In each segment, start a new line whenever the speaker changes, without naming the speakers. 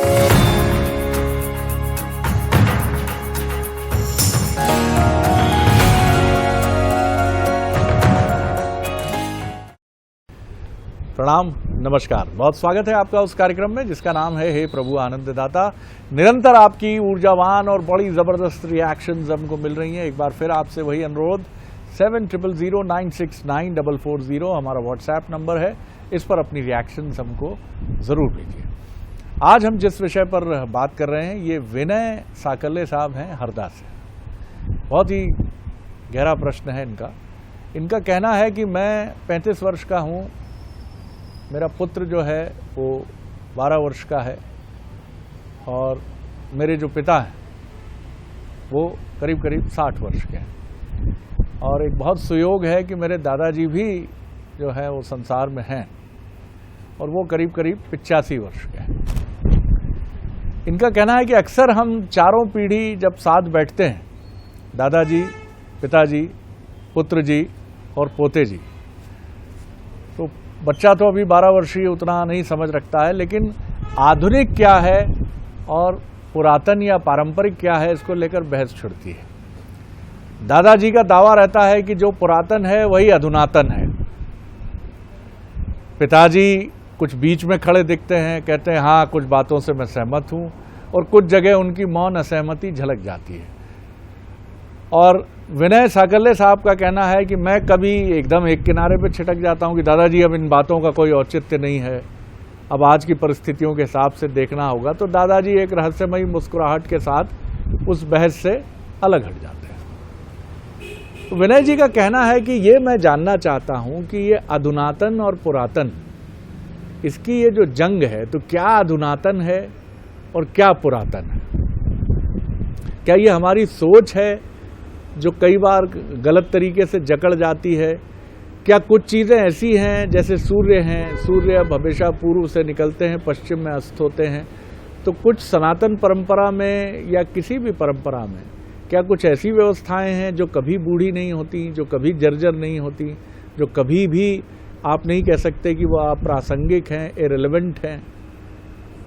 प्रणाम, नमस्कार। बहुत स्वागत है आपका उस कार्यक्रम में जिसका नाम है हे प्रभु आनंददाता। निरंतर आपकी ऊर्जावान और बड़ी ज़बरदस्त रिएक्शंस हमको मिल रही हैं। एक बार फिर आपसे वही अनुरोध, 7009694440 हमारा व्हाट्सएप नंबर है। इस पर अपनी रिएक्शंस हमको ज़रूर भेजिए। आज हम जिस विषय पर बात कर रहे हैं ये विनय साकल्ले साहब हैं हरदा से। बहुत ही गहरा प्रश्न है इनका। इनका कहना है कि मैं 35 वर्ष का हूँ, मेरा पुत्र जो है वो 12 वर्ष का है और मेरे जो पिता हैं वो करीब करीब 60 वर्ष के हैं। और एक बहुत सुयोग है कि मेरे दादाजी भी जो है वो संसार में हैं और वो करीब करीब 85 वर्ष के हैं। इनका कहना है कि अक्सर हम चारों पीढ़ी जब साथ बैठते हैं, दादाजी, पिताजी, पुत्र जी और पोते जी, तो बच्चा तो अभी 12 वर्षीय उतना नहीं समझ रखता है, लेकिन आधुनिक क्या है और पुरातन या पारंपरिक क्या है इसको लेकर बहस छिड़ती है। दादाजी का दावा रहता है कि जो पुरातन है वही अधुनातन है। पिताजी कुछ बीच में खड़े दिखते हैं, कहते हैं हाँ कुछ बातों से मैं सहमत हूँ, और कुछ जगह उनकी मौन असहमति झलक जाती है। और विनय साकल्ले साहब का कहना है कि मैं कभी एकदम एक किनारे पे छिटक जाता हूं कि दादाजी अब इन बातों का कोई औचित्य नहीं है, अब आज की परिस्थितियों के हिसाब से देखना होगा। तो दादाजी एक रहस्यमयी मुस्कुराहट के साथ उस बहस से अलग हट जाते हैं। तो विनय जी का कहना है कि ये मैं जानना चाहता हूं कि ये अधुनातन और पुरातन, इसकी ये जो जंग है, तो क्या अधुनातन है और क्या पुरातन है? क्या ये हमारी सोच है जो कई बार गलत तरीके से जकड़ जाती है? क्या कुछ चीज़ें ऐसी हैं, जैसे सूर्य हैं, सूर्य अब हमेशा पूर्व से निकलते हैं, पश्चिम में अस्त होते हैं, तो कुछ सनातन परंपरा में या किसी भी परंपरा में क्या कुछ ऐसी व्यवस्थाएं हैं जो कभी बूढ़ी नहीं होती, जो कभी जर्जर नहीं होती, जो कभी भी आप नहीं कह सकते कि वो अप्रासंगिक हैं, इरेलेवेंट हैं?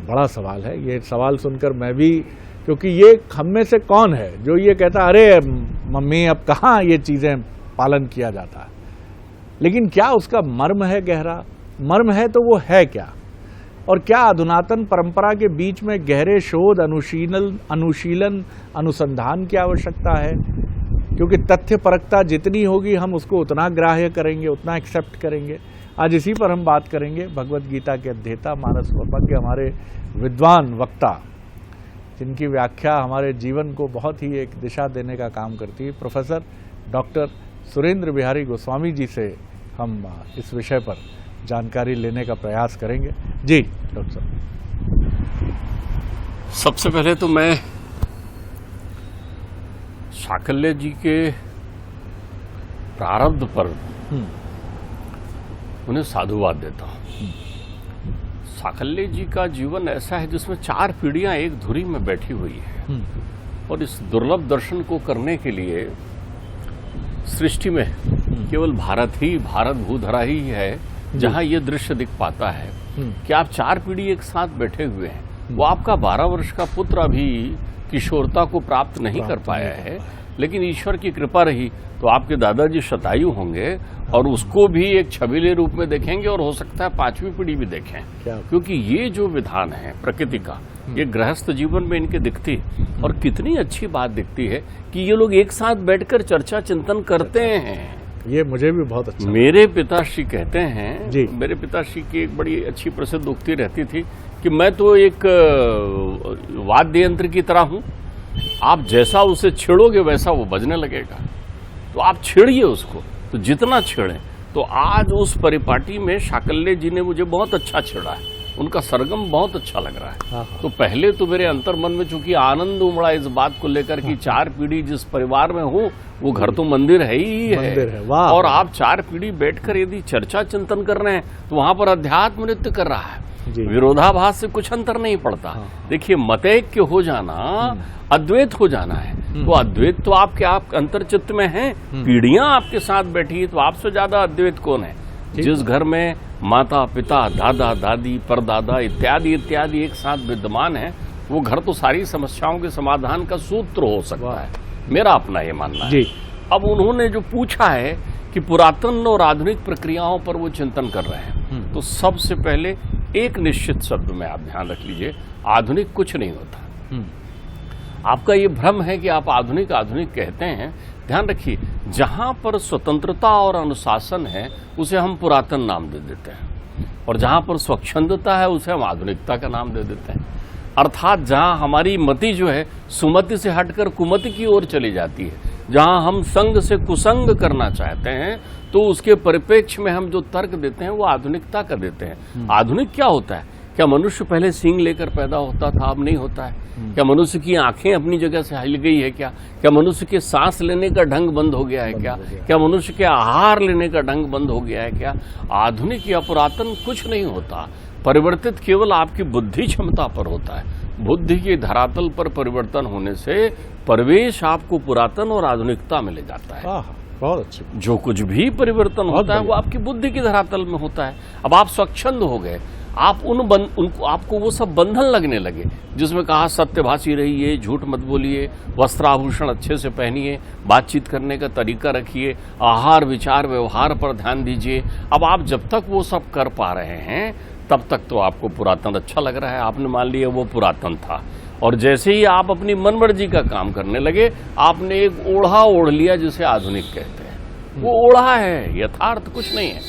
बड़ा सवाल है ये। सवाल सुनकर मैं भी, क्योंकि ये हम में से कौन है जो ये कहता अरे मम्मी अब कहाँ ये चीज़ें पालन किया जाता है, लेकिन क्या उसका मर्म है गहरा? मर्म है तो वो है क्या? और क्या अधुनातन परंपरा के बीच में गहरे शोध, अनुशीलन, अनुसंधान की आवश्यकता है? क्योंकि तथ्यपरकता जितनी होगी हम उसको उतना ग्राह्य करेंगे, उतना एक्सेप्ट करेंगे। आज इसी पर हम बात करेंगे। भगवद गीता के अध्येता, मानस वर्पज्ञ, हमारे विद्वान वक्ता, जिनकी व्याख्या हमारे जीवन को बहुत ही एक दिशा देने का काम करती है, प्रोफेसर डॉक्टर सुरेंद्र बिहारी गोस्वामी जी से हम इस विषय पर जानकारी लेने का प्रयास करेंगे। जी डॉक्टर साहब।
सबसे पहले तो मैं साकल्य जी के प्रारब्ध पर उन्हें साधुवाद देता हूँ। साकल्य जी का जीवन ऐसा है जिसमें 4 पीढ़ियां एक धुरी में बैठी हुई है, और इस दुर्लभ दर्शन को करने के लिए सृष्टि में केवल भारत भूधरा ही है जहां ये दृश्य दिख पाता है कि आप 4 पीढ़ी एक साथ बैठे हुए हैं। वो आपका 12 वर्ष का पुत्र अभी किशोरता को प्राप्त नहीं कर पाया है, लेकिन ईश्वर की कृपा रही तो आपके दादाजी शतायु होंगे और उसको भी एक छबीले रूप में देखेंगे, और हो सकता है 5वीं पीढ़ी भी देखें, क्योंकि ये जो विधान है प्रकृति का, ये गृहस्थ जीवन में इनके दिखती है। और कितनी अच्छी बात दिखती है कि ये लोग एक साथ बैठकर चर्चा चिंतन करते हैं।
ये मुझे भी बहुत अच्छा।
मेरे पिताश्री कहते हैं
जी।
मेरे पिताश्री की एक बड़ी अच्छी प्रसिद्ध उक्ति रहती थी कि मैं तो एक वाद्य यंत्र की तरह हूं, आप जैसा उसे छेड़ोगे वैसा वो बजने लगेगा, तो आप छेड़िए उसको, तो जितना छेड़ें। तो आज उस परिपाटी में साकल्य जी ने मुझे बहुत अच्छा छेड़ा है, उनका सरगम बहुत अच्छा लग रहा है। तो पहले तो मेरे अंतर मन में चूंकि आनंद उमड़ा इस बात को लेकर कि 4 पीढ़ी जिस परिवार में हूँ वो घर तो मंदिर है ही है। और आप 4 पीढ़ी बैठकर यदि चर्चा चिंतन कर रहे हैं तो वहां पर अध्यात्म नृत्य कर रहा है, विरोधाभास से कुछ अंतर नहीं पड़ता। देखिए, मतैक्य हो जाना अद्वैत हो जाना है, तो अद्वैत तो आपके आप अंतर्चित्त में है, पीढ़ियां आपके साथ बैठी है, तो आपसे ज्यादा अद्वैत कौन है? जिस घर में माता पिता दादा दादी परदादा इत्यादि इत्यादि एक साथ विद्यमान है, वो घर तो सारी समस्याओं के समाधान का सूत्र हो सकता है, मेरा अपना ये मानना है। अब उन्होंने जो पूछा है कि पुरातन और आधुनिक प्रक्रियाओं पर वो चिंतन कर रहे हैं, तो सबसे पहले एक निश्चित शब्द में आप ध्यान रख लीजिए, आधुनिक कुछ नहीं होता। आपका ये भ्रम है कि आप आधुनिक आधुनिक कहते हैं। ध्यान रखिए, जहां पर स्वतंत्रता और अनुशासन है उसे हम पुरातन नाम दे देते हैं, और जहां पर स्वच्छंदता है उसे हम आधुनिकता का नाम दे देते हैं। अर्थात जहां हमारी मति जो है सुमति से हटकर कुमति की ओर चली जाती है, जहां हम संग से कुसंग करना चाहते हैं, तो उसके परिप्रेक्ष्य में हम जो तर्क देते हैं वो आधुनिकता का देते हैं। आधुनिक क्या होता है? क्या मनुष्य पहले सींग लेकर पैदा होता था, अब नहीं होता है? क्या मनुष्य की आंखें अपनी जगह से हिल गई है क्या मनुष्य के सांस लेने का ढंग बंद हो गया है क्या मनुष्य के आहार लेने का ढंग बंद हो गया है क्या? आधुनिक या पुरातन कुछ नहीं होता, परिवर्तित केवल आपकी बुद्धि क्षमता पर होता है। बुद्धि के धरातल पर परिवर्तन होने से परिवेश आपको पुरातन और आधुनिकता में ले जाता है।
बहुत अच्छी।
जो कुछ भी परिवर्तन होता है वो आपकी बुद्धि के धरातल में होता है। अब आप स्वच्छंद हो गए, आप उनको आपको वो सब बंधन लगने लगे जिसमें कहा सत्यभाषी रहिए, झूठ मत बोलिए, वस्त्राभूषण अच्छे से पहनिए, बातचीत करने का तरीका रखिए, आहार विचार व्यवहार पर ध्यान दीजिए। अब आप जब तक वो सब कर पा रहे हैं तब तक तो आपको पुरातन अच्छा लग रहा है, आपने मान लिया वो पुरातन था। और जैसे ही आप अपनी मनमर्जी का काम करने लगे, आपने एक ओढ़ा ओढ़ लिया जिसे आधुनिक कहते हैं। वो ओढ़ा है, यथार्थ कुछ नहीं है।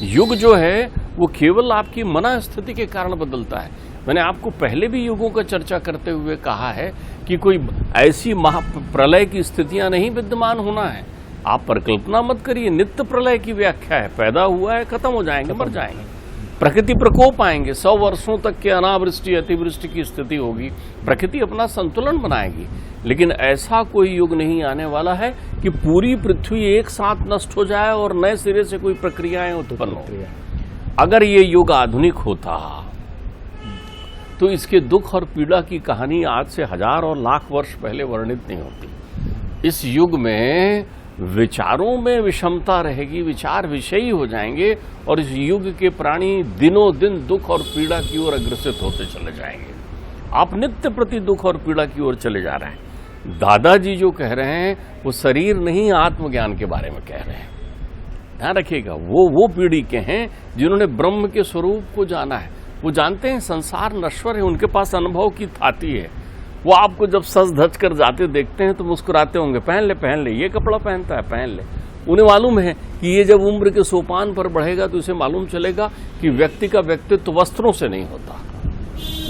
युग जो है वो केवल आपकी मना स्थिति के कारण बदलता है। मैंने आपको पहले भी युगों का चर्चा करते हुए कहा है कि कोई ऐसी महाप्रलय की स्थितियां नहीं विद्यमान होना है। आप परिकल्पना मत करिए, नित्य प्रलय की व्याख्या है, पैदा हुआ है, खत्म हो जाएंगे, मर जाएंगे। प्रकृति प्रकोप आएंगे, 100 वर्षों तक के अनावृष्टि अतिवृष्टि की स्थिति होगी, प्रकृति अपना संतुलन बनाएगी। लेकिन ऐसा कोई युग नहीं आने वाला है कि पूरी पृथ्वी एक साथ नष्ट हो जाए और नए सिरे से कोई प्रक्रियाएं उत्पन्न हो। अगर ये युग आधुनिक होता तो इसके दुख और पीड़ा की कहानी आज से 1000 और लाख वर्ष पहले वर्णित नहीं होती। इस युग में विचारों में विषमता रहेगी, विचार विषयी हो जाएंगे, और इस युग के प्राणी दिनों दिन दुख और पीड़ा की ओर अग्रसित होते चले जाएंगे। आप नित्य प्रति दुख और पीड़ा की ओर चले जा रहे हैं। दादाजी जो कह रहे हैं वो शरीर नहीं आत्मज्ञान के बारे में कह रहे हैं। ध्यान रखिएगा, वो पीढ़ी के हैं जिन्होंने ब्रह्म के स्वरूप को जाना है। वो जानते हैं संसार नश्वर है, उनके पास अनुभव की थाती है। वो आपको जब सज धज कर जाते देखते हैं तो मुस्कुराते होंगे, पहन ले, ये कपड़ा पहनता है, पहन ले। उन्हें मालूम है कि ये जब उम्र के सोपान पर बढ़ेगा तो इसे मालूम चलेगा कि व्यक्ति का व्यक्तित्व वस्त्रों से नहीं होता,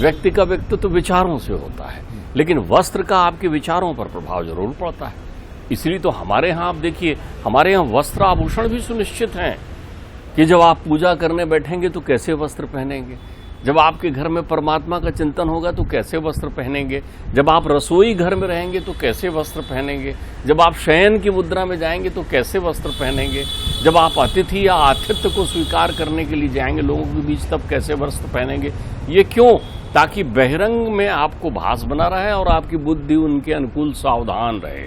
व्यक्ति का व्यक्तित्व विचारों से होता है। लेकिन वस्त्र का आपके विचारों पर प्रभाव जरूर पड़ता है। इसलिए तो हमारे यहाँ आप देखिए, हमारे यहाँ वस्त्र आभूषण भी सुनिश्चित हैं कि जब आप पूजा करने बैठेंगे तो कैसे वस्त्र पहनेंगे, जब आपके घर में परमात्मा का चिंतन होगा तो कैसे वस्त्र पहनेंगे, जब आप रसोई घर में रहेंगे तो कैसे वस्त्र पहनेंगे, जब आप शयन की मुद्रा में जाएंगे तो कैसे वस्त्र पहनेंगे, जब आप अतिथि या आतिथ्य को स्वीकार करने के लिए जाएंगे लोगों के बीच तब कैसे वस्त्र पहनेंगे। ये क्यों? ताकि बहिरंग में आपको भास बना रहे और आपकी बुद्धि उनके अनुकूल सावधान रहे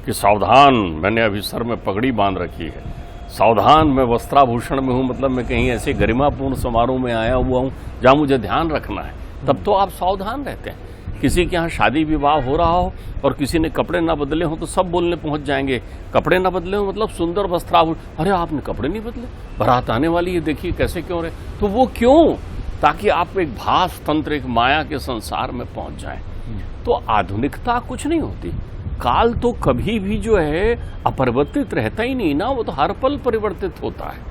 कि सावधान, मैंने अभी सर में पगड़ी बांध रखी है, सावधान, मैं वस्त्राभूषण में हूं, मतलब मैं कहीं ऐसे गरिमापूर्ण समारोह में आया हुआ हूं जहां मुझे ध्यान रखना है। तब तो आप सावधान रहते हैं। किसी के यहाँ शादी विवाह हो रहा हो और किसी ने कपड़े ना बदले हो तो सब बोलने पहुंच जाएंगे, कपड़े ना बदले हो मतलब सुंदर वस्त्राभूषण, अरे आपने कपड़े नहीं बदले, बारात आने वाली है, देखिए कैसे क्यों रहे। तो वो क्यों? ताकि आप एक भास तंत्र, एक माया के संसार में पहुंच जाएं। तो आधुनिकता कुछ नहीं होती। काल तो कभी भी जो है अपरिवर्तित रहता ही नहीं ना, वो तो हर पल परिवर्तित होता है।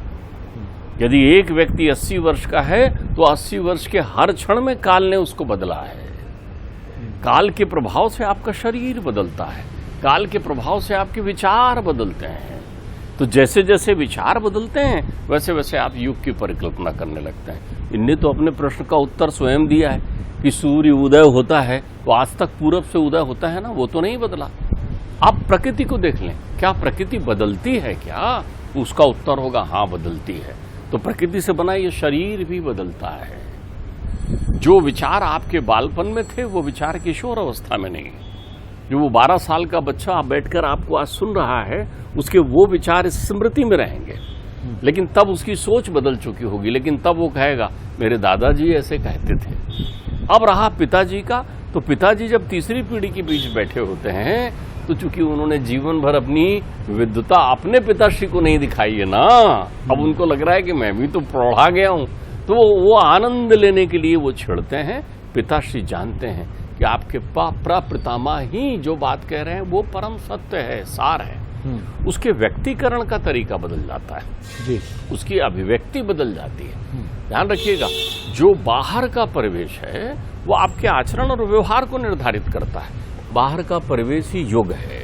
यदि एक व्यक्ति 80 वर्ष का है तो 80 वर्ष के हर क्षण में काल ने उसको बदला है। काल के प्रभाव से आपका शरीर बदलता है, काल के प्रभाव से आपके विचार बदलते हैं। तो जैसे जैसे विचार बदलते हैं वैसे वैसे आप युग की परिकल्पना करने लगते हैं। इनने तो अपने प्रश्न का उत्तर स्वयं दिया है कि सूर्य उदय होता है तो आज तक पूरब से उदय होता है ना, वो तो नहीं बदला। आप प्रकृति को देख लें, क्या प्रकृति बदलती है क्या? उसका उत्तर होगा हाँ बदलती है। तो प्रकृति से बना ये शरीर भी बदलता है। जो विचार आपके बालपन में थे वो विचार किशोर अवस्था में नहीं। जो वो 12 साल का बच्चा बैठकर आपको आज सुन रहा है उसके वो विचार इस स्मृति में रहेंगे। लेकिन तब उसकी सोच बदल चुकी होगी, लेकिन तब वो कहेगा मेरे दादाजी ऐसे कहते थे। अब रहा पिताजी का, तो पिताजी जब तीसरी पीढ़ी के बीच बैठे होते हैं तो चूंकि उन्होंने जीवन भर अपनी विद्वता अपने पिताश्री को नहीं दिखाई है ना, अब उनको लग रहा है कि मैं भी तो प्रौढ़ा गया हूं, तो वो आनंद लेने के लिए वो छिड़ते हैं। पिताश्री जानते हैं कि आपके प्रपितामह ही जो बात कह रहे हैं वो परम सत्य है, सार है। उसके व्यक्तिकरण का तरीका बदल जाता है जी, उसकी अभिव्यक्ति बदल जाती है। ध्यान रखिएगा, जो बाहर का परिवेश है वो आपके आचरण और व्यवहार को निर्धारित करता है। बाहर का परिवेश ही युग है।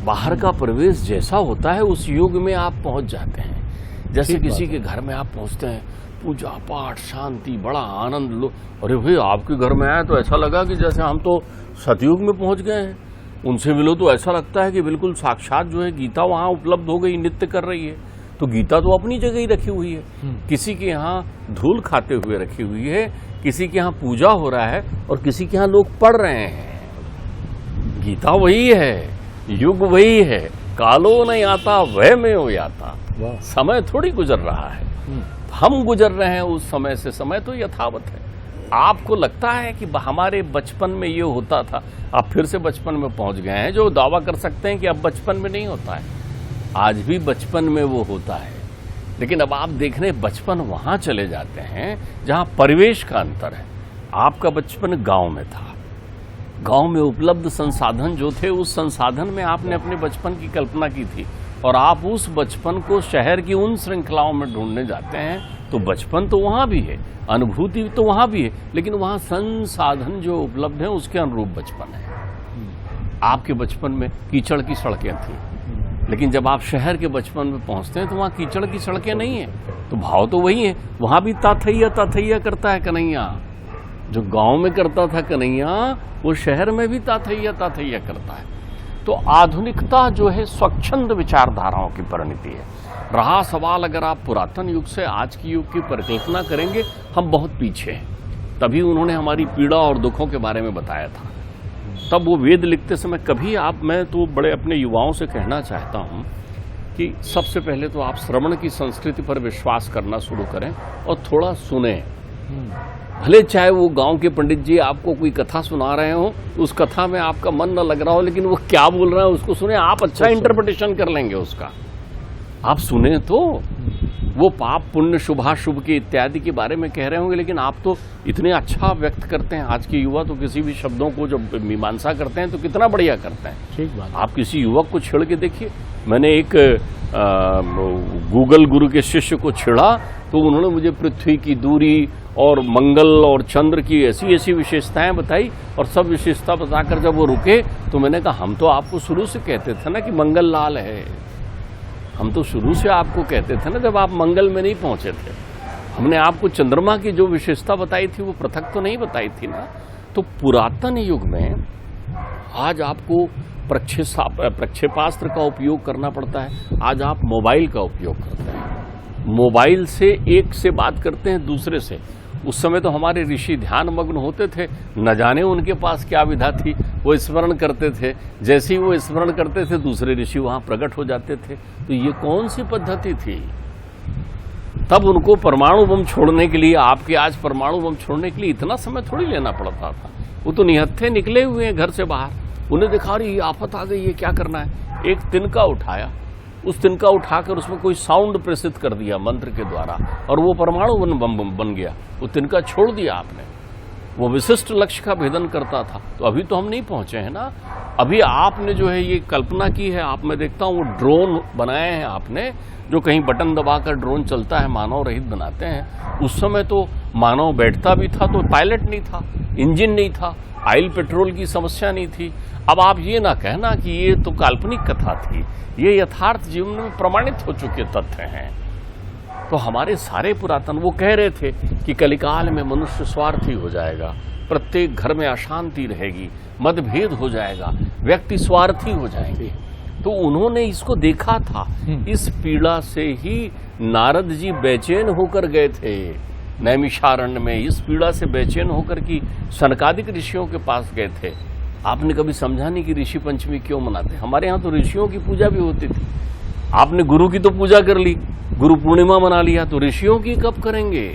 बाहर का परिवेश जैसा होता है उस युग में आप पहुंच जाते हैं। जैसे किसी के घर में आप पहुंचते हैं, पूजा पाठ, शांति, बड़ा आनंद लो। अरे भाई, आपके घर में आए तो ऐसा लगा कि जैसे हम तो सतयुग में पहुंच गए हैं। उनसे मिलो तो ऐसा लगता है कि बिल्कुल साक्षात जो है गीता वहां उपलब्ध हो गई, नृत्य कर रही है। तो गीता तो अपनी जगह ही रखी हुई है, किसी के यहाँ धूल खाते हुए रखी हुई है, किसी के यहाँ पूजा हो रहा है और किसी के यहाँ लोग पढ़ रहे हैं। गीता वही है, युग वही है, कालो नहीं आता वह में हो जाता। समय थोड़ी गुजर रहा है, हम गुजर रहे हैं उस समय से। समय तो यथावत है। आपको लगता है कि हमारे बचपन में ये होता था, आप फिर से बचपन में पहुंच गए हैं, जो दावा कर सकते हैं कि अब बचपन में नहीं होता है। आज भी बचपन में वो होता है, लेकिन अब आप देख रहे हैं बचपन वहां चले जाते हैं जहां परिवेश का अंतर है। आपका बचपन गांव में था, गांव में उपलब्ध संसाधन जो थे उस संसाधन में आपने अपने बचपन की कल्पना की थी, और आप उस बचपन को शहर की उन श्रृंखलाओं में ढूंढने जाते हैं। तो बचपन तो वहां भी है, अनुभूति तो वहां भी है, लेकिन वहां संसाधन जो उपलब्ध है उसके अनुरूप बचपन है। आपके बचपन में कीचड़ की सड़कें थी, लेकिन जब आप शहर के बचपन में पहुंचते हैं तो वहां कीचड़ की सड़कें नहीं है। तो भाव तो वही है, वहां भी ताथैया ताथैया करता है कन्हैया। जो गांव में करता था कन्हैया, वो शहर में भी ताथैया ताथैया करता है। तो आधुनिकता जो है स्वच्छंद विचारधाराओं की परिणति है। रहा सवाल, अगर आप पुरातन युग से आज के युग की परिकल्पना करेंगे, हम बहुत पीछे हैं। तभी उन्होंने हमारी पीड़ा और दुखों के बारे में बताया था। तब वो वेद लिखते समय कभी मैं तो बड़े अपने युवाओं से कहना चाहता हूं कि सबसे पहले तो आप श्रवण की संस्कृति पर विश्वास करना शुरू करें और थोड़ा सुने। भले चाहे वो गांव के पंडित जी आपको कोई कथा सुना रहे हो, उस कथा में आपका मन न लग रहा हो, लेकिन वो क्या बोल रहा है उसको सुने। आप अच्छा इंटरप्रिटेशन कर लेंगे उसका। आप सुने तो वो पाप पुण्य शुभाशुभ के इत्यादि के बारे में कह रहे होंगे, लेकिन आप तो इतने अच्छा व्यक्त करते हैं। आज के युवा तो किसी भी शब्दों को जब मीमांसा करते हैं तो कितना बढ़िया करते हैं। ठीक बात। आप किसी युवक को छेड़ के देखिए। मैंने एक गूगल गुरु के शिष्य को छेड़ा तो उन्होंने मुझे पृथ्वी की दूरी और मंगल और चंद्र की ऐसी ऐसी विशेषताएं बताई, और सब विशेषता बताकर जब वो रुके तो मैंने कहा हम तो आपको शुरू से कहते थे ना कि मंगल लाल है। हम तो शुरू से आपको कहते थे ना, जब आप मंगल में नहीं पहुंचे थे। हमने आपको चंद्रमा की जो विशेषता बताई थी वो पृथक तो नहीं बताई थी ना। तो पुरातन युग में आज आपको प्रक्षेपास्त्र का उपयोग करना पड़ता है। आज आप मोबाइल का उपयोग करते हैं, मोबाइल से एक से बात करते हैं दूसरे से। उस समय तो हमारे ऋषि ध्यान मग्न होते थे, न जाने उनके पास क्या विधा थी, वो स्मरण करते थे। जैसे ही वो स्मरण करते थे दूसरे ऋषि वहां प्रकट हो जाते थे। तो ये कौन सी पद्धति थी? तब उनको परमाणु बम छोड़ने के लिए, आपके आज परमाणु बम छोड़ने के लिए इतना समय थोड़ी लेना पड़ता था। वो तो निहत्थे निकले हुए हैं घर से बाहर, उन्हें दिखा रही आफत आ गई है, क्या करना है। एक तिनका उठाया, उस तिनका उठाकर उसमें कोई साउंड प्रेषित कर दिया मंत्र के द्वारा, और वो परमाणु बम बन गया। वो तिनका छोड़ दिया आपने। वो विशिष्ट लक्ष्य का भेदन करता था। तो अभी तो हम नहीं पहुंचे हैं ना। अभी आपने जो है ये कल्पना की है, आप मैं देखता हूँ वो ड्रोन बनाए हैं आपने, जो कहीं बटन दबाकर ड्रोन चलता है, मानव रहित बनाते हैं। उस समय तो मानव बैठता भी था तो पायलट नहीं था, इंजन नहीं था, ऑयल पेट्रोल की समस्या नहीं थी। अब आप ये ना कहना कि ये तो काल्पनिक कथा थी, ये यथार्थ जीवन में प्रमाणित हो चुके तथ्य हैं। तो हमारे सारे पुरातन वो कह रहे थे कि कलिकाल में मनुष्य स्वार्थी हो जाएगा, प्रत्येक घर में अशांति रहेगी, मतभेद हो जाएगा, व्यक्ति स्वार्थी हो जाएंगे। तो उन्होंने इसको देखा था। इस पीड़ा से ही नारद जी बेचैन होकर गए थे नैमिषारण्य में। इस पीड़ा से बेचैन होकर कि सनकादिक ऋषियों के पास गए थे। आपने कभी समझा नहीं कि ऋषि पंचमी क्यों मनाते? हमारे यहाँ तो ऋषियों की पूजा भी होती थी। आपने गुरु की तो पूजा कर ली, गुरु पूर्णिमा मना लिया, तो ऋषियों की कब करेंगे?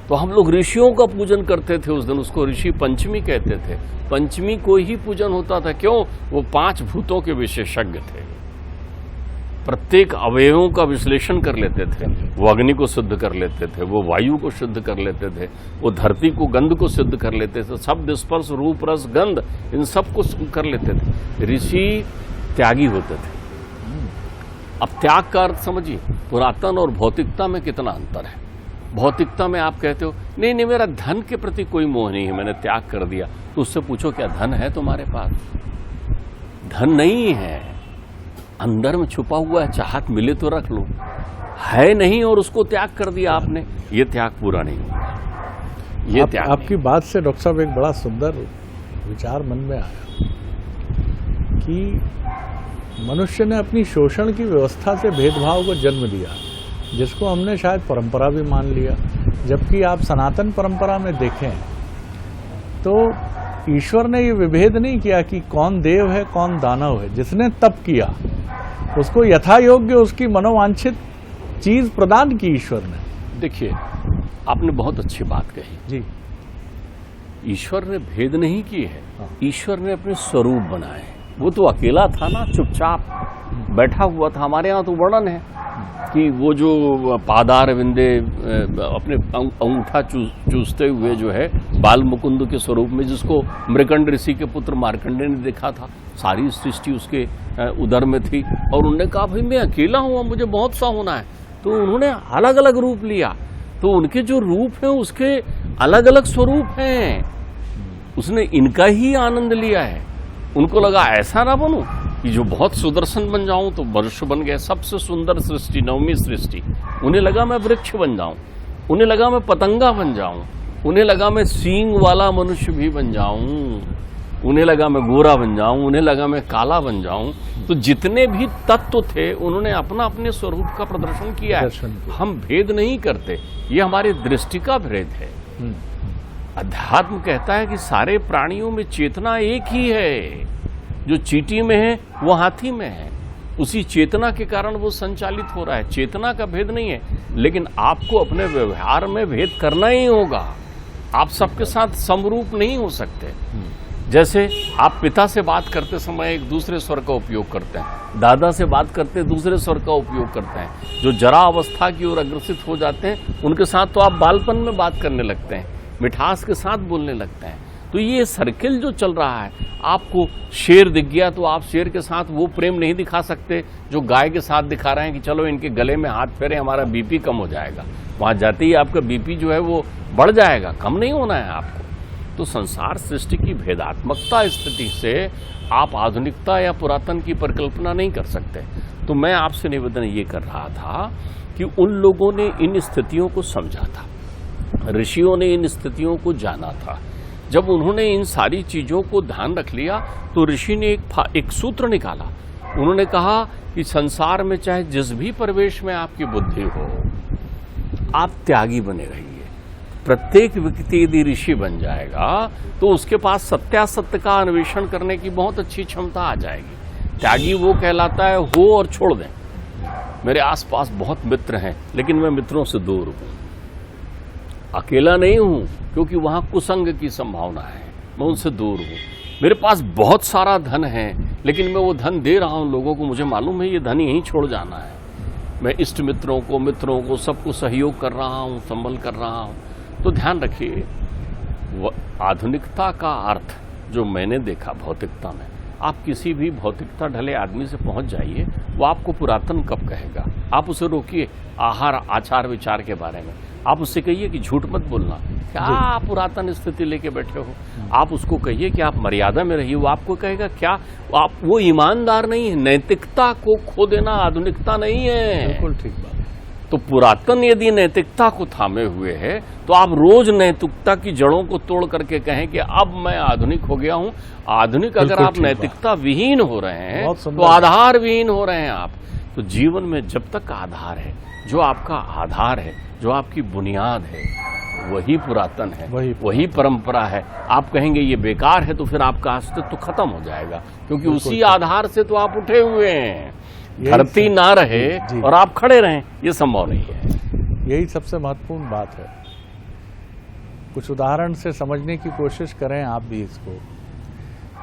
तो हम लोग ऋषियों का पूजन करते थे उस दिन, उसको ऋषि पंचमी कहते थे। पंचमी को ही पूजन होता था। क्यों? वो 5 भूतों के विशेषज्ञ थे, प्रत्येक अवयवों का विश्लेषण कर लेते थे। वो अग्नि को शुद्ध कर लेते थे, वो वायु को शुद्ध कर लेते थे, वो धरती को गंध को शुद्ध कर लेते थे, शब्द स्पर्श रूप रस गंध इन सब को कर लेते थे। ऋषि त्यागी होते थे। अब त्याग का अर्थ समझिए, पुरातन और भौतिकता में कितना अंतर है। भौतिकता में आप कहते हो नहीं नहीं मेरा धन के प्रति कोई मोह नहीं है, मैंने त्याग कर दिया। तो उससे पूछो क्या धन है तुम्हारे पास? धन नहीं है, अंदर में छुपा हुआ है, चाहत मिले तो रख लो। है नहीं और उसको त्याग कर दिया आपने, ये त्याग पूरा नहीं हुआ। ये त्याग
आपकी बात से डॉक्टर साहब एक बड़ा सुंदर विचार मन में आया कि मनुष्य ने अपनी शोषण की व्यवस्था से भेदभाव को जन्म दिया, जिसको हमने शायद परंपरा भी मान लिया। जबकि आप सनातन परंपरा में देखें तो ईश्वर ने ये विभेद नहीं किया कि कौन देव है कौन दानव है। जिसने तप किया उसको यथा योग्य उसकी मनोवांछित चीज प्रदान की ईश्वर ने।
देखिए, आपने बहुत अच्छी बात कही
जी।
ईश्वर ने भेद नहीं किए है, ईश्वर ने अपने स्वरूप बनाए। वो तो अकेला था ना, चुपचाप बैठा हुआ था। हमारे यहाँ तो वर्णन है कि वो जो पादार विंदे अपने अंगूठा चूसते हुए जो है बाल मुकुंद के स्वरूप में, जिसको मृकंड ऋषि के पुत्र मार्कंडे ने देखा था, सारी सृष्टि उसके उदर में थी। और उन्होंने कहा भाई मैं अकेला हूँ, मुझे बहुत सा होना है। तो उन्होंने अलग अलग रूप लिया। तो उनके जो रूप हैं उसके अलग अलग स्वरूप हैं। उसने इनका ही आनंद लिया है। उनको लगा ऐसा ना बनूं कि जो बहुत सुदर्शन बन जाऊं, तो मनुष्य बन गए सबसे सुंदर सृष्टि, 9वीं सृष्टि। उन्हें लगा मैं वृक्ष बन जाऊं, उन्हें लगा मैं पतंगा बन जाऊं, उन्हें लगा मैं सींग वाला मनुष्य भी बन जाऊं, उन्हें लगा मैं गोरा बन जाऊं, उन्हें लगा मैं काला बन जाऊं। तो जितने भी तत्व थे उन्होंने अपना अपने स्वरूप का प्रदर्शन किया है। हम भेद नहीं करते, ये हमारी दृष्टि का भेद है। अध्यात्म कहता है कि सारे प्राणियों में चेतना एक ही है। जो चींटी में है वो हाथी में है, उसी चेतना के कारण वो संचालित हो रहा है। चेतना का भेद नहीं है, लेकिन आपको अपने व्यवहार में भेद करना ही होगा। आप सबके साथ समरूप नहीं हो सकते। जैसे आप पिता से बात करते समय एक दूसरे स्वर का उपयोग करते हैं, दादा से बात करते दूसरे स्वर का उपयोग करते हैं। जो जरा अवस्था की ओर अग्रसित हो जाते हैं उनके साथ तो आप बालपन में बात करने लगते हैं, मिठास के साथ बोलने लगते हैं। तो ये सर्किल जो चल रहा है, आपको शेर दिख गया तो आप शेर के साथ वो प्रेम नहीं दिखा सकते जो गाय के साथ दिखा रहे हैं कि चलो इनके गले में हाथ फेरे, हमारा बीपी कम हो जाएगा। वहां जाते ही आपका बीपी जो है वो बढ़ जाएगा, कम नहीं होना है आपको। तो संसार सृष्टि की भेदात्मकता स्थिति से आप आधुनिकता या पुरातन की परिकल्पना नहीं कर सकते। तो मैं आपसे निवेदन ये कर रहा था कि उन लोगों ने इन स्थितियों को समझा था, ऋषियों ने इन स्थितियों को जाना था। जब उन्होंने इन सारी चीजों को ध्यान रख लिया तो ऋषि ने एक सूत्र निकाला। उन्होंने कहा कि संसार में चाहे जिस भी परिवेश में आपकी बुद्धि हो, आप त्यागी बने रहिए। प्रत्येक व्यक्ति यदि ऋषि बन जाएगा तो उसके पास सत्यासत्य का अन्वेषण करने की बहुत अच्छी क्षमता आ जाएगी। त्यागी वो कहलाता है हो और छोड़ दें। मेरे आसपास बहुत मित्र हैं, लेकिन मैं मित्रों से दूर हूं, अकेला नहीं हूं, क्योंकि वहां कुसंग की संभावना है, मैं उनसे दूर हूं। मेरे पास बहुत सारा धन है, लेकिन मैं वो धन दे रहा हूं लोगों को, मुझे मालूम है ये धन यहीं छोड़ जाना है। मैं इष्ट मित्रों को सबको सहयोग कर रहा हूं, संबल कर रहा हूं। तो ध्यान रखिए, आधुनिकता का अर्थ जो मैंने देखा भौतिकता में, आप किसी भी भौतिकता ढले आदमी से पहुंच जाइए, वो आपको पुरातन कब कहेगा। आप उसे रोकिए आहार आचार विचार के बारे में, आप उससे कहिए कि झूठ मत बोलना, क्या आप पुरातन स्थिति लेके बैठे हो। आप उसको कहिए कि आप मर्यादा में रहिए, वो आपको कहेगा क्या आप वो ईमानदार नहीं है। नैतिकता को खो देना आधुनिकता नहीं है।
बिल्कुल ठीक बात।
तो पुरातन यदि नैतिकता को थामे हुए है तो आप रोज नैतिकता की जड़ों को तोड़ करके कहें कि अब मैं आधुनिक हो गया हूं। आधुनिक अगर आप नैतिकता विहीन हो रहे हैं तो आधार विहीन हो रहे हैं आप। तो जीवन में जब तक आधार है, जो आपका आधार है, जो आपकी बुनियाद है, वही पुरातन है, वही परंपरा है। आप कहेंगे ये बेकार है तो फिर आपका अस्तित्व खत्म हो जाएगा, क्योंकि उसी आधार से तो आप उठे हुए हैं। धरती ना रहे और आप खड़े रहें, ये संभव नहीं है।
यही सबसे महत्वपूर्ण बात है। कुछ उदाहरण से समझने की कोशिश करें आप भी इसको,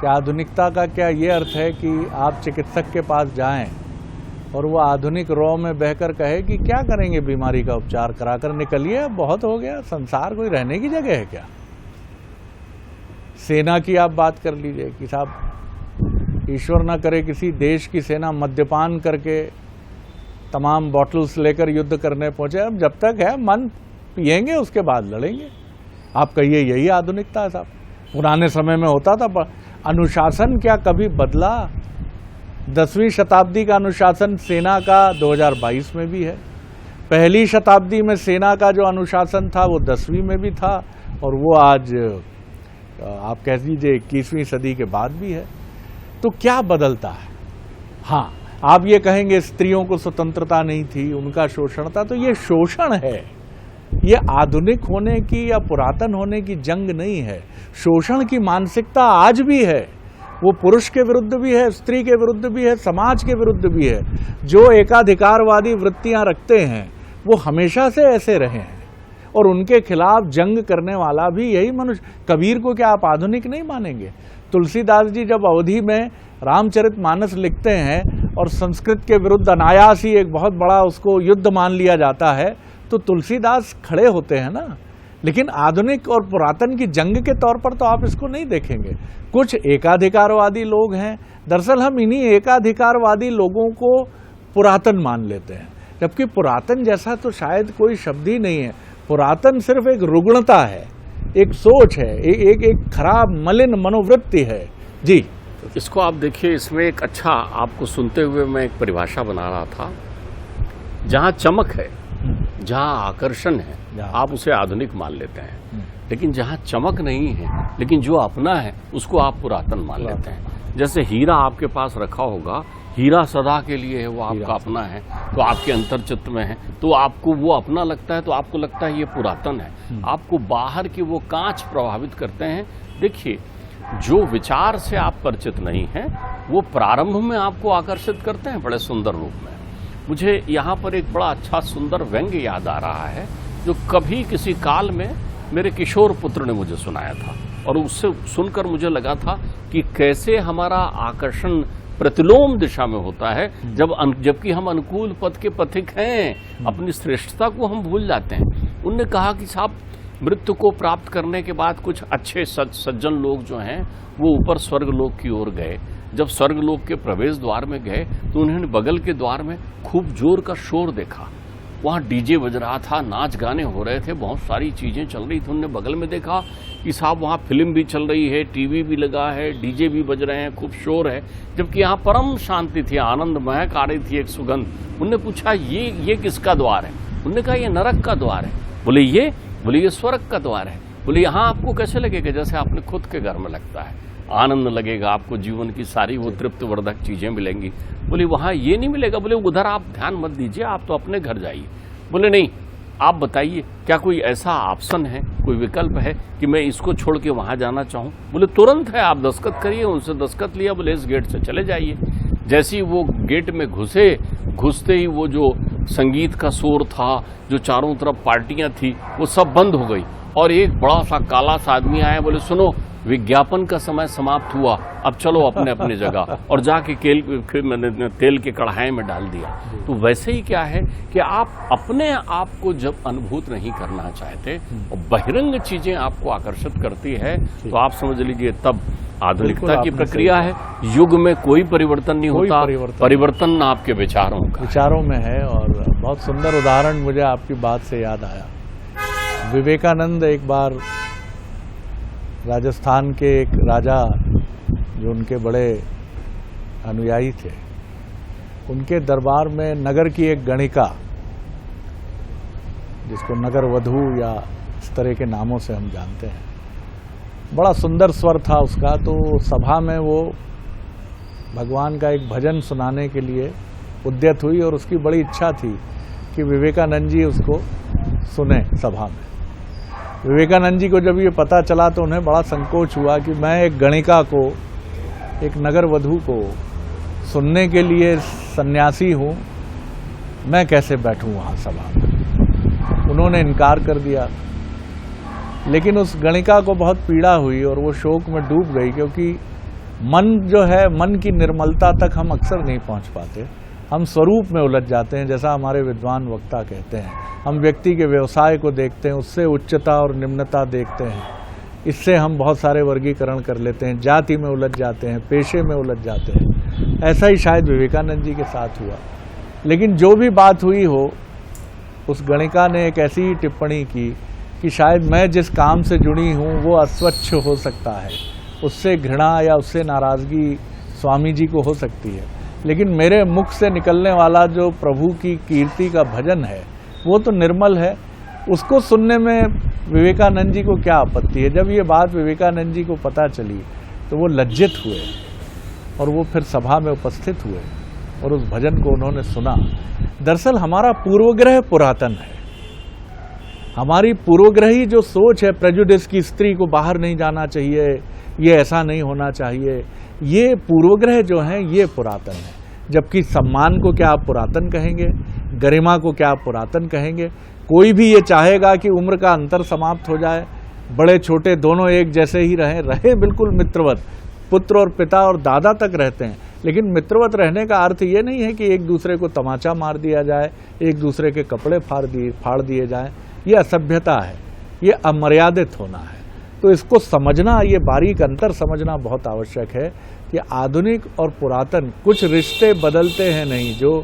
कि आधुनिकता का क्या ये अर्थ है कि आप चिकित्सक के पास जाएं और वो आधुनिक रॉ में बहकर कहे कि क्या करेंगे, बीमारी का उपचार कराकर निकलिए, बहुत हो गया, संसार कोई रहने की जगह है क्या। सेना की आप बात कर लीजिए कि साहब ईश्वर ना करे किसी देश की सेना मद्यपान करके तमाम बॉटल्स लेकर युद्ध करने पहुंचे। अब जब तक है मन पिएंगे, उसके बाद लड़ेंगे। आप कहिए यही आधुनिकता है साहब। पुराने समय में होता था, अनुशासन क्या कभी बदला? 10वीं शताब्दी का अनुशासन सेना का 2022 में भी है। पहली शताब्दी में सेना का जो अनुशासन था वो 10वीं में भी था, और वो आज आप कह दीजिए 21वीं सदी के बाद भी है। तो क्या बदलता है? हाँ, आप ये कहेंगे स्त्रियों को स्वतंत्रता नहीं थी, उनका शोषण था, तो ये शोषण है। ये आधुनिक होने की या पुरातन होने की जंग नहीं है। शोषण की मानसिकता आज भी है। वो पुरुष के विरुद्ध भी है, स्त्री के विरुद्ध भी है, समाज के विरुद्ध भी है। जो एकाधिकारवादी वृत्तियां रखते हैं वो हमेशा से ऐसे रहे हैं, और उनके खिलाफ जंग करने वाला भी यही मनुष्य। कबीर को क्या आप आधुनिक नहीं मानेंगे? तुलसीदास जी जब अवधि में रामचरितमानस लिखते हैं और संस्कृत के विरुद्ध अनायास ही एक बहुत बड़ा उसको युद्ध मान लिया जाता है, तो तुलसीदास खड़े होते हैं ना। लेकिन आधुनिक और पुरातन की जंग के तौर पर तो आप इसको नहीं देखेंगे। कुछ एकाधिकारवादी लोग हैं, दरअसल हम इन्हीं एकाधिकारवादी लोगों को पुरातन मान लेते हैं, जबकि पुरातन जैसा तो शायद कोई शब्द ही नहीं है। पुरातन सिर्फ एक रुग्णता है, एक सोच है, एक खराब मलिन मनोवृत्ति है। जी,
इसको आप देखिए, इसमें एक अच्छा, आपको सुनते हुए मैं एक परिभाषा बना रहा था। जहाँ चमक है, जहाँ आकर्षण है, आप उसे आधुनिक मान लेते हैं। लेकिन जहाँ चमक नहीं है, लेकिन जो अपना है, उसको आप पुरातन मान लेते हैं। जैसे हीरा आपके पास रखा होगा, हीरा सदा के लिए है, वो आपका अपना है, तो आपके अंतर्चित्त में है, तो आपको वो अपना लगता है, तो आपको लगता है ये पुरातन है। आपको बाहर के वो कांच प्रभावित करते हैं। देखिए, जो विचार से आप परिचित नहीं हैं, वो प्रारंभ में आपको आकर्षित करते हैं बड़े सुंदर रूप में। मुझे यहाँ पर एक बड़ा अच्छा सुंदर व्यंग्य याद आ रहा है, जो कभी किसी काल में मेरे किशोर पुत्र ने मुझे सुनाया था, और उससे सुनकर मुझे लगा था कि कैसे हमारा आकर्षण प्रतिलोम दिशा में होता है, जबकि हम अनुकूल पथ के पथिक हैं, अपनी श्रेष्ठता को हम भूल जाते हैं। उनने कहा कि साहब, मृत्यु को प्राप्त करने के बाद कुछ अच्छे सज्जन लोग जो हैं वो ऊपर स्वर्गलोक की ओर गए। जब स्वर्गलोक के प्रवेश द्वार में गए तो उन्होंने बगल के द्वार में खूब जोर का शोर देखा। वहाँ डीजे बज रहा था, नाच गाने हो रहे थे, बहुत सारी चीजें चल रही थी। उन्होंने बगल में देखा कि साहब वहाँ फिल्म भी चल रही है, टीवी भी लगा है, डीजे भी बज रहे हैं, खूब शोर है, जबकि यहाँ परम शांति थी, आनंद महक आ रही थी, एक सुगंध। उनने पूछा ये किसका द्वार है? उनने कहा ये नरक का द्वार है। बोले ये स्वर्ग का द्वार है। बोले यहाँ आपको कैसे लगेगा? जैसे आपने खुद के घर में लगता है, आनंद लगेगा, आपको जीवन की सारी वो तृप्तिवर्धक चीजें मिलेंगी। बोले वहाँ ये नहीं मिलेगा। बोले उधर आप ध्यान मत दीजिए, आप तो अपने घर जाइए। बोले नहीं, आप बताइए क्या कोई ऐसा ऑप्शन है, कोई विकल्प है कि मैं इसको छोड़ के वहाँ जाना चाहूँ? बोले तुरंत है, आप दस्तखत करिए। उनसे दस्तखत लिया, बोले इस गेट से चले जाइए। जैसे ही वो गेट में घुसते ही वो जो संगीत का शोर था, जो चारों तरफ पार्टियां थी, वो सब बंद हो गई, और एक बड़ा सा काला सा आदमी आया। बोले सुनो, विज्ञापन का समय समाप्त हुआ, अब चलो अपने अपने जगह, और जाके मैंने तेल के कढ़ाई में डाल दिया। तो वैसे ही क्या है कि आप अपने आप को जब अनुभूत नहीं करना चाहते और बहिरंग चीजें आपको आकर्षित करती है, तो आप समझ लीजिए तब आधुनिकता की प्रक्रिया है। युग में कोई परिवर्तन नहीं होता, परिवर्तन आपके विचारों में है। और बहुत सुंदर उदाहरण मुझे आपकी बात से याद आया। विवेकानंद एक बार राजस्थान के एक राजा, जो उनके बड़े अनुयायी थे, उनके दरबार में नगर की एक गणिका, जिसको नगर वधू या इस तरह के नामों से हम जानते हैं, बड़ा सुंदर स्वर था उसका। तो सभा में वो भगवान का एक भजन सुनाने के लिए उद्यत हुई, और उसकी बड़ी इच्छा थी कि विवेकानंद जी उसको सुने सभा में। विवेकानंद जी को जब ये पता चला तो उन्हें बड़ा संकोच हुआ कि मैं एक गणिका को, एक नगर वधू को
सुनने के लिए सन्यासी हूँ, मैं कैसे बैठूं वहाँ सभा में। उन्होंने इनकार कर दिया। लेकिन उस गणिका को बहुत पीड़ा हुई और वो शोक में डूब गई, क्योंकि मन जो है, मन की निर्मलता तक हम अक्सर नहीं पहुँच पाते। हम स्वरूप में उलझ जाते हैं, जैसा हमारे विद्वान वक्ता कहते हैं। हम व्यक्ति के व्यवसाय को देखते हैं, उससे उच्चता और निम्नता देखते हैं, इससे हम बहुत सारे वर्गीकरण कर लेते हैं, जाति में उलझ जाते हैं, पेशे में उलझ जाते हैं। ऐसा ही शायद विवेकानंद जी के साथ हुआ। लेकिन जो भी बात हुई हो, उस गणिका ने एक ऐसी टिप्पणी की कि शायद मैं जिस काम से जुड़ी हूँ वो अस्वच्छ हो सकता है, उससे घृणा या उससे नाराज़गी स्वामी जी को हो सकती है, लेकिन मेरे मुख से निकलने वाला जो प्रभु की कीर्ति का भजन है वो तो निर्मल है। उसको सुनने में विवेकानंद जी को क्या आपत्ति है। जब ये बात विवेकानंद जी को पता चली तो वो लज्जित हुए और वो फिर सभा में उपस्थित हुए और उस भजन को उन्होंने सुना। दरअसल हमारा पूर्वग्रह पुरातन है। हमारी पूर्वग्रही जो सोच है, प्रेजुडिस की स्त्री को बाहर नहीं जाना चाहिए, ये ऐसा नहीं होना चाहिए, ये पूर्वग्रह जो हैं ये पुरातन है। जबकि सम्मान को क्या आप पुरातन कहेंगे, गरिमा को क्या आप पुरातन कहेंगे। कोई भी ये चाहेगा कि उम्र का अंतर समाप्त हो जाए, बड़े छोटे दोनों एक जैसे ही रहे बिल्कुल मित्रवत। पुत्र और पिता और दादा तक रहते हैं, लेकिन मित्रवत रहने का अर्थ ये नहीं है कि एक दूसरे को तमाचा मार दिया जाए, एक दूसरे के कपड़े फाड़ दिए जाए। ये असभ्यता है, ये अमर्यादित होना है। तो इसको समझना, ये बारीक अंतर समझना बहुत आवश्यक है कि आधुनिक और पुरातन कुछ रिश्ते बदलते हैं नहीं, जो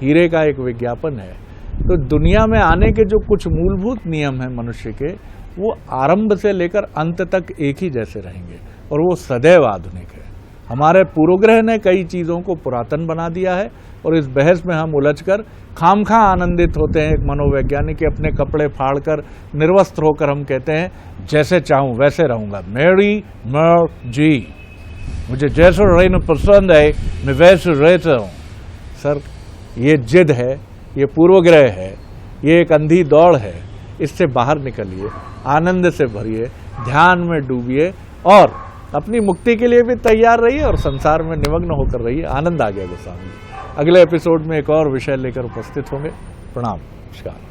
हीरे का एक विज्ञापन है। तो दुनिया में आने के जो कुछ मूलभूत नियम हैं मनुष्य के, वो आरंभ से लेकर अंत तक एक ही जैसे रहेंगे और वो सदैव आधुनिक है। हमारे पूर्वग्रह ने कई चीज़ों को पुरातन बना दिया है और इस बहस में हम उलझकर खामखा आनंदित होते हैं। एक मनोवैज्ञानिक के अपने कपड़े फाड़कर निर्वस्त्र होकर हम कहते हैं जैसे चाहूँ वैसे रहूँगा, मेरी मर्जी, मुझे जैसे रहना पसंद है मैं वैसे रहता हूँ। सर, ये जिद है, ये पूर्वग्रह है, ये एक अंधी दौड़ है। इससे बाहर निकलिए, आनंद से भरिए, ध्यान में डूबिए और अपनी मुक्ति के लिए भी तैयार रहिए और संसार में निमग्न होकर रहिए। आनंद आ गया गोस्वामी जी। अगले एपिसोड में एक और विषय लेकर उपस्थित होंगे। प्रणाम, नमस्कार।